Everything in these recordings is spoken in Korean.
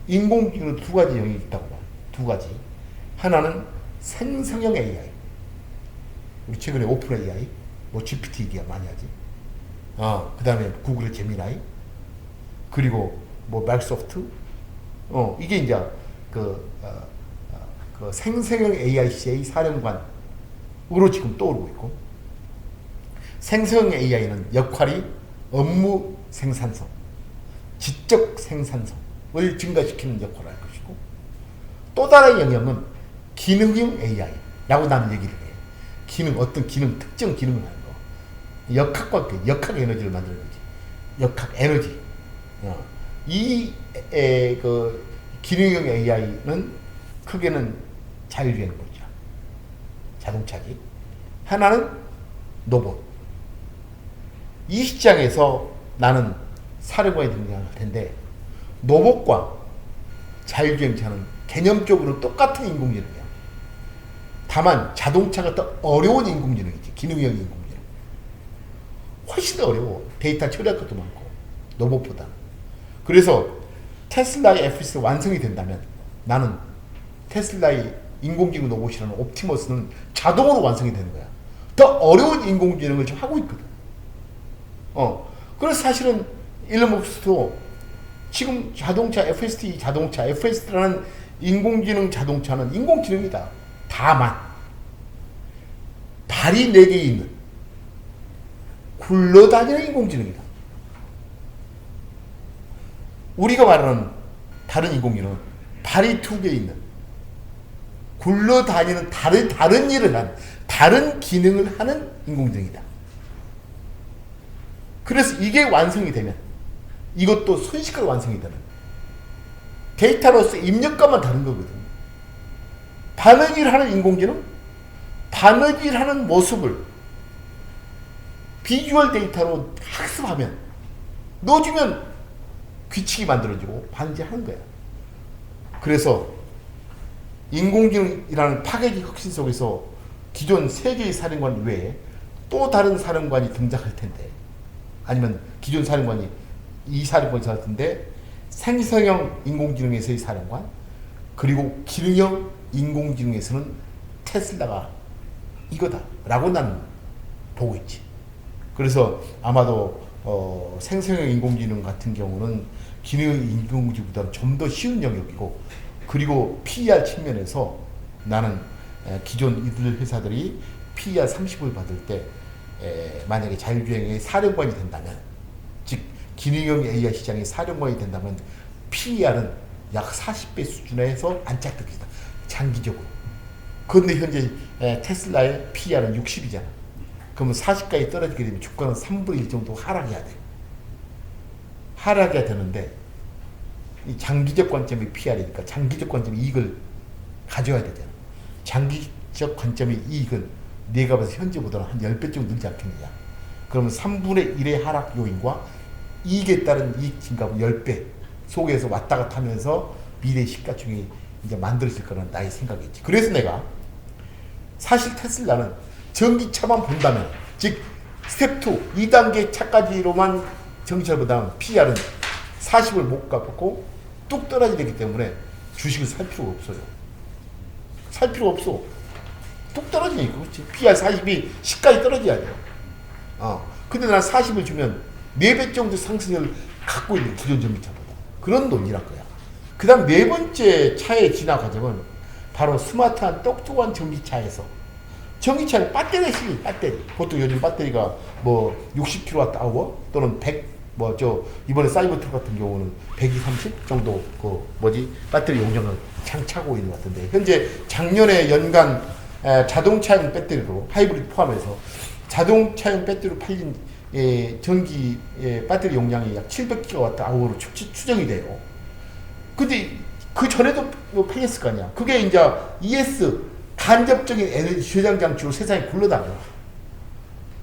인공지능은 두 가지 영역이 있다고 봐. 두 가지. 하나는 생성형 AI. 우리 최근에 오픈 AI, 뭐 GPT 얘기가 많이 하지. 그 다음에 구글의 제미나이, 그리고 뭐 마이크로소프트. 이게 이제 그 생성형 AICA 사령관으로 지금 떠오르고 있고, 생성형 AI는 역할이 업무 생산성, 지적 생산성을 증가시키는 역할을 할 것이고, 또 다른 영역은 기능형 AI라고 나는 얘기를 해. 어떤 기능, 특정 기능을 하는 거. 역학 에너지를 만드는 거지. 역학 에너지. 그 기능형 AI는 크게는 자율주행거죠. 자동차지. 하나는 로봇. 이 시장에서 나는 사령관이 등장할 텐데, 로봇과 자율주행차는 개념적으로 똑같은 인공지능이야. 다만 자동차가 더 어려운 인공지능이지. 기능형 인공지능. 훨씬 더 어려워. 데이터 처리할 것도 많고, 로봇보다. 그래서 테슬라의 FS가 완성이 된다면 나는 테슬라의 인공지능 로봇이라는 옵티머스는 자동으로 완성이 되는 거야. 더 어려운 인공지능을 지금 하고 있거든. 그래서 사실은 일론 머스크도 지금 자동차 FSD라는 인공지능 자동차는 인공지능이다. 다만 발이 4개 있는 굴러다니는 인공지능이다. 우리가 말하는 다른 인공지능은 발이 2개 있는 굴러다니는 다른 일을 하는, 다른 기능을 하는 인공지능이다. 그래서 이게 완성이 되면 이것도 순식간에 완성이 되는, 데이터로서 입력값만 다른 거거든. 바느질 하는 인공지능, 바느질 하는 모습을 비주얼 데이터로 학습하면 넣어주면 규칙이 만들어지고 바느질하는 거야. 그래서 인공지능이라는 파괴적 혁신 속에서 기존 3개의 사령관 외에 또 다른 사령관이 등장할 텐데, 아니면 기존 사령관이 이 사령관이 살 텐데, 생성형 인공지능에서의 사령관, 그리고 기능형 인공지능에서는 테슬라가 이거다 라고 나는 보고 있지. 그래서 아마도 생성형 인공지능 같은 경우는 기능형 인공지능보다는 좀 더 쉬운 영역이고, 그리고 PER 측면에서 나는 기존 이들 회사들이 PER 30을 받을 때 만약에 자율주행의 사령관이 된다면, 즉 기능형 AI 시장의 사령관이 된다면 PER은 약 40배 수준에서 안착되겠다. 장기적으로. 그런데 현재 테슬라의 PER은 60이잖아. 그러면 40까지 떨어지게 되면 주가는 3분의 1 정도 하락해야 돼. 하락해야 되는데, 이 장기적 관점의 PER이니까 장기적 관점의 이익을 가져야 되잖아. 장기적 관점의 이익은 내가 봐서 현재보다는 한 10배 정도 늘지 않겠느냐. 그러면 3분의 1의 하락 요인과 이익에 따른 이익 증가분 10배 속에서 왔다 갔다 하면서 미래 시가총액이 이제 만들어질 거라는 나의 생각이지. 그래서 내가 사실 테슬라는 전기차만 본다면, 즉 스텝 2, 2단계 차까지로만 전기차를 본다면 PER은 40을 못 갚고 뚝 떨어지게 되기 때문에 주식을 살 필요가 없어요. 살 필요가 없어. 뚝 떨어지니까. 그렇지. PER 40이 10까지 떨어져야 돼요. 근데 난 40을 주면 4배 정도 상승을 갖고 있는 기존 전기차보다. 그런 논리란 거야. 그 다음 4번째 차의 진화 과정은 바로 스마트한 똑똑한 전기차에서, 전기차는 배터리 실리, 배터리. 보통 요즘 배터리가 뭐 60kWh 또는 100, 이번에 사이버트럭 같은 경우는 130 정도 배터리 용량을 장착하고 있는 것 같은데, 현재 작년에 연간 자동차용 배터리로 하이브리드 포함해서 자동차용 배터리로 팔린 전기 배터리 용량이 약 700kWh로 추정이 돼요. 근데 그 전에도 팔렸을 거 아니야. 그게 이제 ES 간접적인 에너지 저장 장치로 세상에 굴러다녀.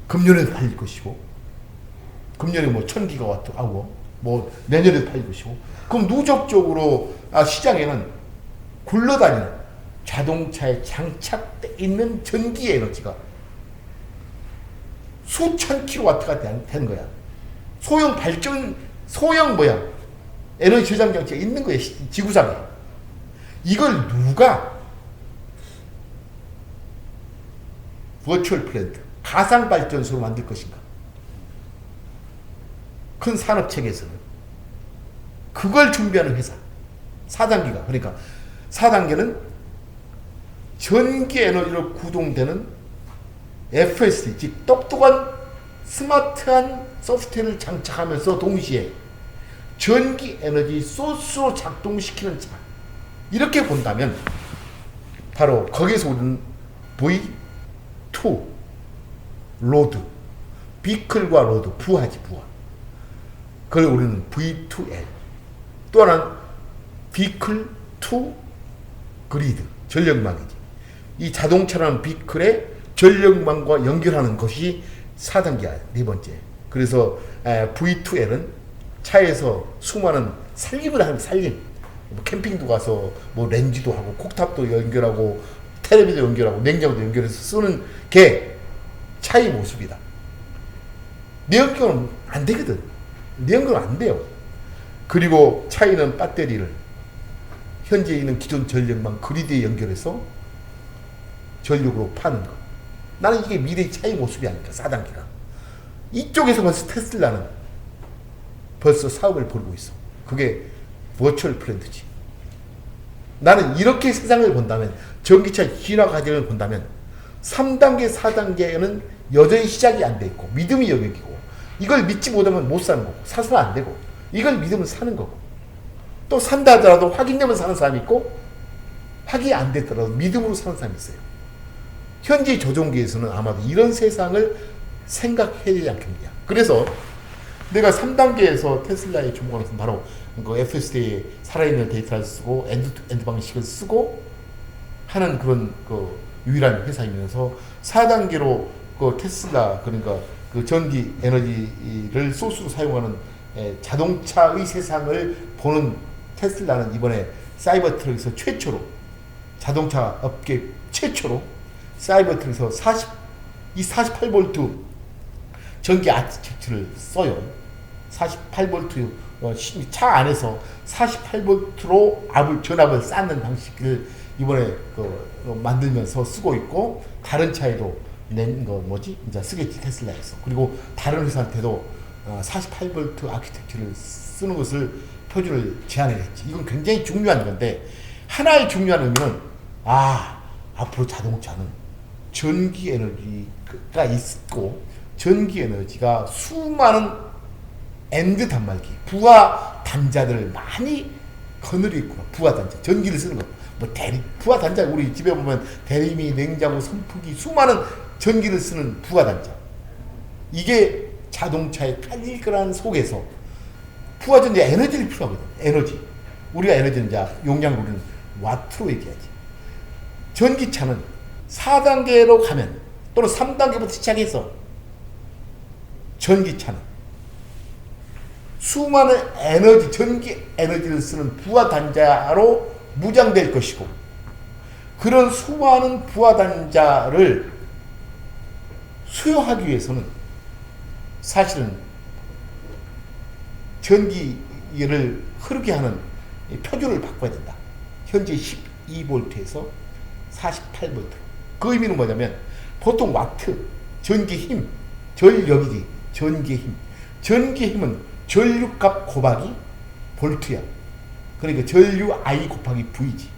금년에도 팔릴 것이고, 금년에 뭐 1000GWh, 뭐 내년에도 팔릴 것이고, 그럼 누적적으로 시장에는 굴러다니는 자동차에 장착돼 있는 전기 에너지가 수천 킬로와트가 되는 거야. 소형 에너지 저장 장치가 있는 거예요. 지구상에. 이걸 누가 버추얼 플랜트, 가상 발전소로 만들 것인가? 큰 산업체계에서는 그걸 준비하는 회사 4단계가, 그러니까 4단계는 전기 에너지로 구동되는 FSD, 즉 똑똑한 스마트한 소프트웨어를 장착하면서 동시에 전기 에너지 소스로 작동시키는 차, 이렇게 본다면 바로 거기서 우리는 V2 로드, 비클과 로드, 부하지, 부하. 그걸 우리는 V2L. 또 하나는 비클 투 그리드, 전력망이지. 이 자동차라는 비클의 전력망과 연결하는 것이 4단계야, 네 번째. 그래서 V2L은 차에서 수많은 살림을 하는 살림. 뭐 캠핑도 가서 뭐 렌즈도 하고 콕탑도 연결하고 텔레비도 연결하고 냉장고도 연결해서 쓰는 게 차의 모습이다. 내연기관은 안 되거든. 내연기관은 안 돼요. 그리고 차에는 배터리를 현재 있는 기존 전력망 그리드에 연결해서 전력으로 파는 거. 나는 이게 미래의 차의 모습이 아닐까, 4단계가. 이쪽에서 벌써 테슬라는 벌써 사업을 벌이고 있어. 그게 버추얼 플랜트지. 나는 이렇게 세상을 본다면, 전기차 진화 과정을 본다면 3단계, 4단계는 여전히 시작이 안 돼 있고 믿음이 영역이고, 이걸 믿지 못하면 못 사는 거고 사서는 안 되고, 이걸 믿으면 사는 거고, 또 산다 하더라도 확인되면 사는 사람이 있고 확인이 안 됐더라도 믿음으로 사는 사람이 있어요. 현재 조종기에서는 아마도 이런 세상을 생각해야 되지 않겠느냐. 그래서 내가 3단계에서 테슬라에 주목하는 것은 바로 그 FSD에 살아있는 데이터를 쓰고 엔드 방식을 쓰고 하는 그런 그 유일한 회사이면서, 4단계로 그 테슬라, 그러니까 그 전기 에너지를 소스로 사용하는 자동차의 세상을 보는 테슬라는 이번에 사이버 트럭에서 최초로, 자동차 업계 최초로 사이버 트럭에서 48V 전기 아티텍처를 써요. 48V 차 안에서 48V로 전압을 쌓는 방식을 이번에 만들면서 쓰고 있고, 다른 차에도 낸 거 이제 쓰겠지, 테슬라에서. 그리고 다른 회사한테도 48V 아키텍처를 쓰는 것을 표준을 제안을 했지. 이건 굉장히 중요한 건데, 하나의 중요한 의미는 앞으로 자동차는 전기 에너지가 있고, 전기 에너지가 수많은 엔드 단말기, 부하 단자들을 많이 거느리고 있구나. 부하 단자, 전기를 쓰는 거. 부하 단자, 우리 집에 보면 대리미, 냉장고, 선풍기, 수많은 전기를 쓰는 부하 단자. 이게 자동차의 칼질거라는 속에서 부하 전자 에너지를 필요하거든. 에너지. 우리가 에너지는 이제 용량을 우리는 와트로 얘기하지. 전기차는 4단계로 가면, 또는 3단계부터 시작해서 전기차는 수많은 에너지, 전기 에너지를 쓰는 부하 단자로 무장될 것이고, 그런 수많은 부하 단자를 수용하기 위해서는 사실은 전기를 흐르게 하는 표준을 바꿔야 된다. 현재 12V에서 48V. 그 의미는 뭐냐면, 보통 와트, 전기 힘, 전력이지, 전기 힘. 전기 힘은 전류값 곱하기 볼트야. 그러니까 전류 I 곱하기 V지.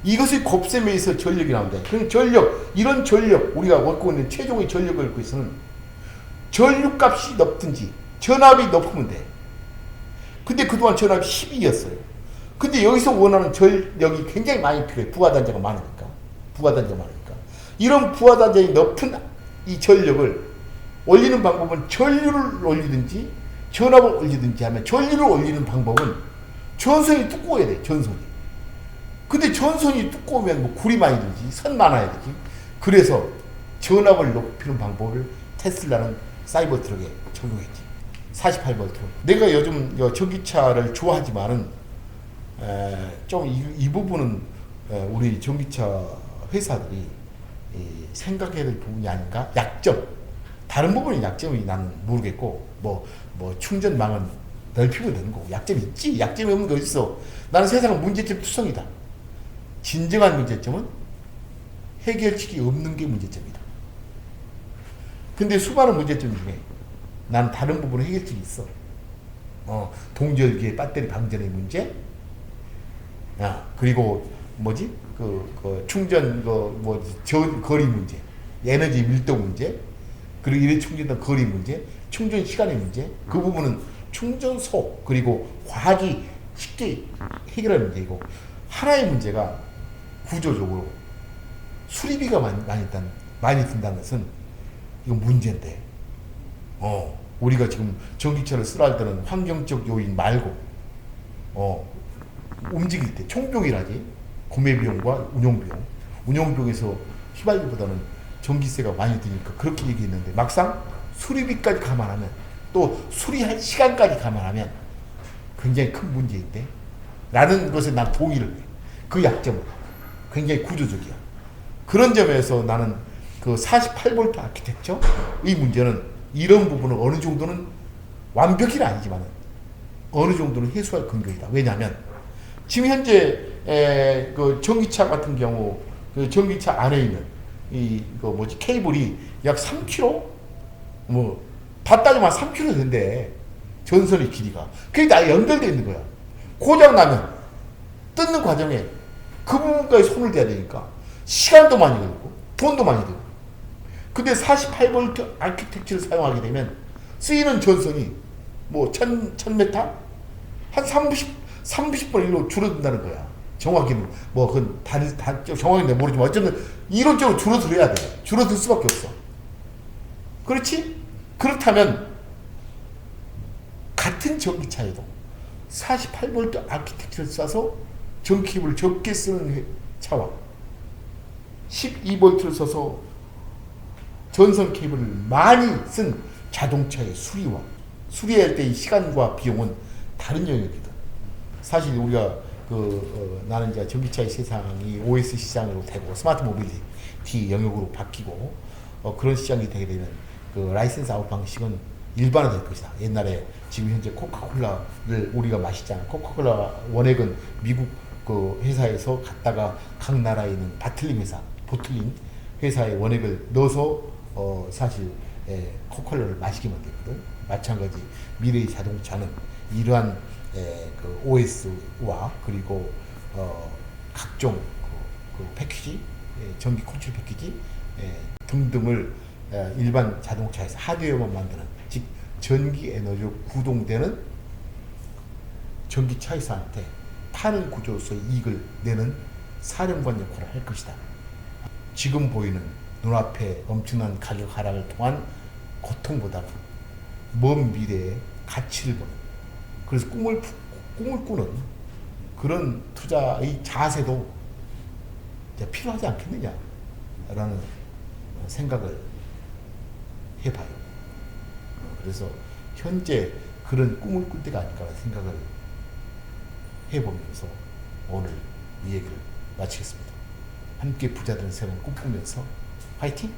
이것을 곱셈에서 전력이 나온다. 그럼 전력, 이런 전력, 우리가 갖고 있는 최종의 전력을 갖고 있어는 전류값이 높든지 전압이 높으면 돼. 근데 그동안 전압이 12였어요. 근데 여기서 원하는 전력이 굉장히 많이 필요해. 부하단자가 많으니까. 이런 부하단자의 높은 이 전력을 올리는 방법은 전류를 올리든지 전압을 올리든지 하면, 전류를 올리는 방법은 전선이 두꺼워야 돼. 전선이. 근데 전선이 두꺼우면 뭐 굴이 많이 들지, 선 많아야 되지. 그래서 전압을 높이는 방법을 테슬라는 사이버 트럭에 적용했지. 48V. 내가 요즘 전기차를 좋아하지만은 좀 이 부분은 우리 전기차 회사들이 생각해야 될 부분이 아닌가? 약점. 다른 부분이 약점이 나는 모르겠고, 뭐 충전망은 넓히면 되는 거고. 약점이 있지. 약점이 없는 게 어딨어. 나는 세상은 문제점 투성이다. 진정한 문제점은 해결책이 없는 게 문제점이다. 근데 수많은 문제점 중에 나는 다른 부분에 해결책이 있어. 동절기의 배터리 방전의 문제, 그리고 뭐지? 충전, 거리 문제, 에너지 밀도 문제, 그리고 이래 충전된 거리 문제, 충전 시간의 문제, 그 부분은 충전소, 그리고 과학이 쉽게 해결하는 문제이고, 하나의 문제가 구조적으로 수리비가 많이 든다는 것은 이건 문제인데, 우리가 지금 전기차를 쓰라 할 때는 환경적 요인 말고, 움직일 때 총비용이라지, 구매 비용과 운용 비용에서 휘발유보다는 전기세가 많이 드니까 그렇게 얘기했는데, 막상 수리비까지 감안하면, 또 수리할 시간까지 감안하면 굉장히 큰 문제인데 라는 것에 난 동의를 해. 그 약점은 굉장히 구조적이야. 그런 점에서 나는 그 48V 아키텍처의 문제는 이런 부분은 어느 정도는 완벽히는 아니지만 어느 정도는 해소할 근거이다. 왜냐하면 지금 현재 그 전기차 같은 경우 그 전기차 안에 있는 케이블이 약 3km 다 따지면 3km 된대. 전선의 길이가. 그게 다 연결되어 있는 거야. 고장 나면 뜯는 과정에 그 부분까지 손을 대야 되니까 시간도 많이 들고 돈도 많이 들고. 근데 48V 아키텍처를 사용하게 되면 쓰이는 전선이 1000m? 한 30분 1로 줄어든다는 거야. 정확히는 그건 정확히는 모르지만 어쨌든 이론적으로 줄어들어야 돼. 줄어들 수밖에 없어. 그렇지? 그렇다면 같은 전기차에도 48V 아키텍처를 써서 전기케이블을 적게 쓰는 차와 12V를 써서 전선 케이블을 많이 쓴 자동차의 수리할 때의 시간과 비용은 다른 영역이다. 사실 우리가 나는 이제 전기차의 세상이 OS 시장으로 되고 스마트 모빌리티 영역으로 바뀌고 그런 시장이 되게 되면 그 라이센스 아웃 방식은 일반화될 것이다. 옛날에 지금 현재 코카콜라를 우리가 마시잖아. 코카콜라 원액은 미국 그 회사에서 갔다가 각 나라에 있는 보틀린 회사의 원액을 넣어서 사실 코카콜라를 마시게 만들거든. 마찬가지 미래의 자동차는 이러한 그 OS와 그리고 각종 그 패키지, 전기 컨트롤 패키지 등등을 일반 자동차에서 하드웨어만 만드는, 즉 전기 에너지로 구동되는 전기차에서한테 파는 구조로서의 이익을 내는 사령관 역할을 할 것이다. 지금 보이는 눈앞에 엄청난 가격 하락을 통한 고통보다는 먼 미래의 가치를 보는, 그래서 꿈을 꾸는 그런 투자의 자세도 필요하지 않겠느냐라는 생각을 해봐요. 그래서 현재 그런 꿈을 꿀 때가 아닐까라는 생각을 해보면서 오늘 이 얘기를 마치겠습니다. 함께 부자 되는 세상 꿈꾸면서 화이팅!